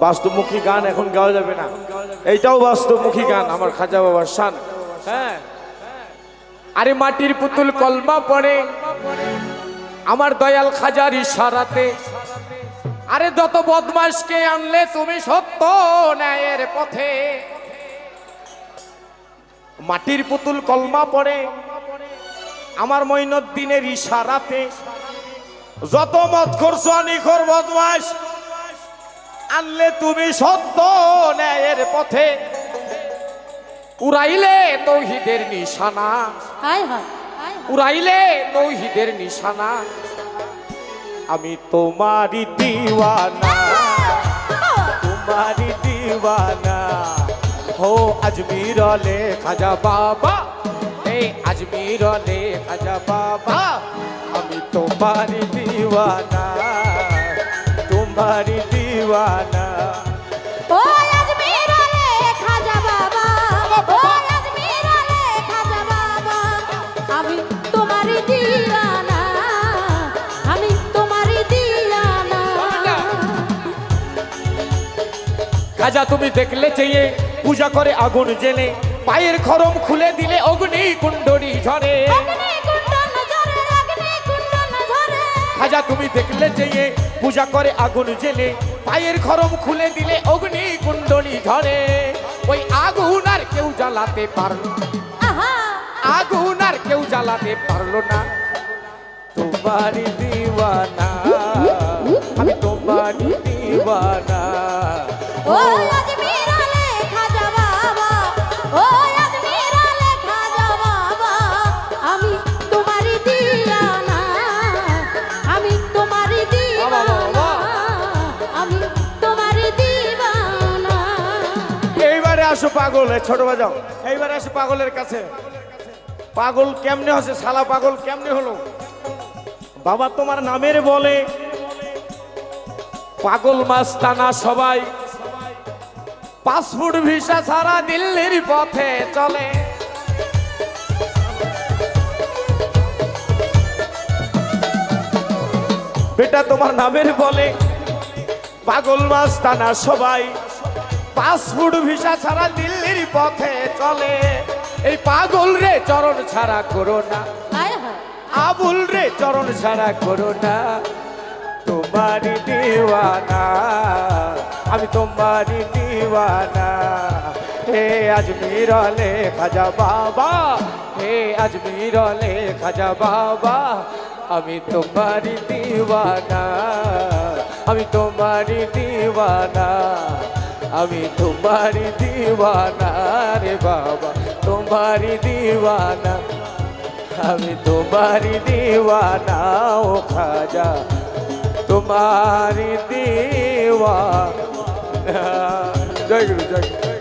বাস্তবমুখী গান এখন গাওয়া যাবে না, এইটাও বাস্তবমুখী গান আমার খাজা বাবার শান। হ্যাঁ, আরে মাটির পুতুল কলমা পড়ে আমার দয়াল খাজার ইশারাতে, আরে যত বদমাশকে আনলে তুমি সত্য ন্যায়ের পথে। মাটির পুতুল কলমা পড়ে আমার মঈনুদ্দিনের ইশারাতে, যত মত করছো নিখর বদমাশ আনলে তুমি সত্য ন্যায়ের পথে। উড়াইলে তৌহিদের নিশানা, উড়াইলে তৌহিদের নিশানা, আমি তোমারই দিওয়ানা, তোমারই দিওয়ানা। हो अजमीर ले खाजा बाबा, ए अजमीर ले खाजा बाबा, अमी तुम्हारी दीवाना, तुम्हारी दीवाना। ओ अजमीर ले खाजा बाबा, ओ अजमीर ले खाजा बाबा, अमी तुम्हारी दीवाना, अमी तुम्हारी दीवाना। खाजा तुम्हें देखले चाहिए पूजा करे आগুন জেলে, পায়ের খরম খুলে দিলে অগ্নি কুণ্ডলী ঝরে। খাজা তুমি দেখলে চেয়ে পূজা করে আগুন জেলে, পায়ের খরম খুলে দিলে অগ্নি কুণ্ডলী ঝরে। ওই আগুন আর কেউ জ্বালাতে পারলো, আগুন আর কেউ জ্বালাতে পারলো না। তোমারই দিওয়ানা, আমি তোমারই দিওয়ানা। ও আজমির ले खाजा बाबा, ओ अजमीर ले खाजा बाबा, अमी तुम्हारी दीवाना, अमी तुम्हारी दीवाना, अमी तुम्हारी दीवाना। এইবারে আসো পাগল, ছোট বাজাও, এইবারে আসো পাগলের কাছে। পাগল কেমনে হচ্ছে, শালা পাগল কেমনে হলো? বাবা তোমার নামের বলে পাগল মাস্তানা সবাই, পাসপোর্ট ভিসা ছাড়া দিল্লির পথে চলে। বেটা তোমার নামের বলে পাগল মাস্তানা সবাই, পাসপোর্ট ভিসা ছাড়া দিল্লির পথে চলে। এই পাগল রে চরণ ছাড়া করো না, আবুল রে চরণ ছাড়া করো না। তোমারি দিওয়ানা, আমি তোমারি দিওয়ানা। হে আজমির ले খাজা বাবা, হে আজমির ले খাজা বাবা, আমি তোমারি দিওয়ানা, আমি তোমারি দিওয়ানা, আমি তোমারি দিওয়ানা রে বাবা, তোমারি দিওয়ানা, আমি তোমারি দিওয়ানা। ও খাজা तुम्हारी दीवाना। जय गुरु जय गुरु।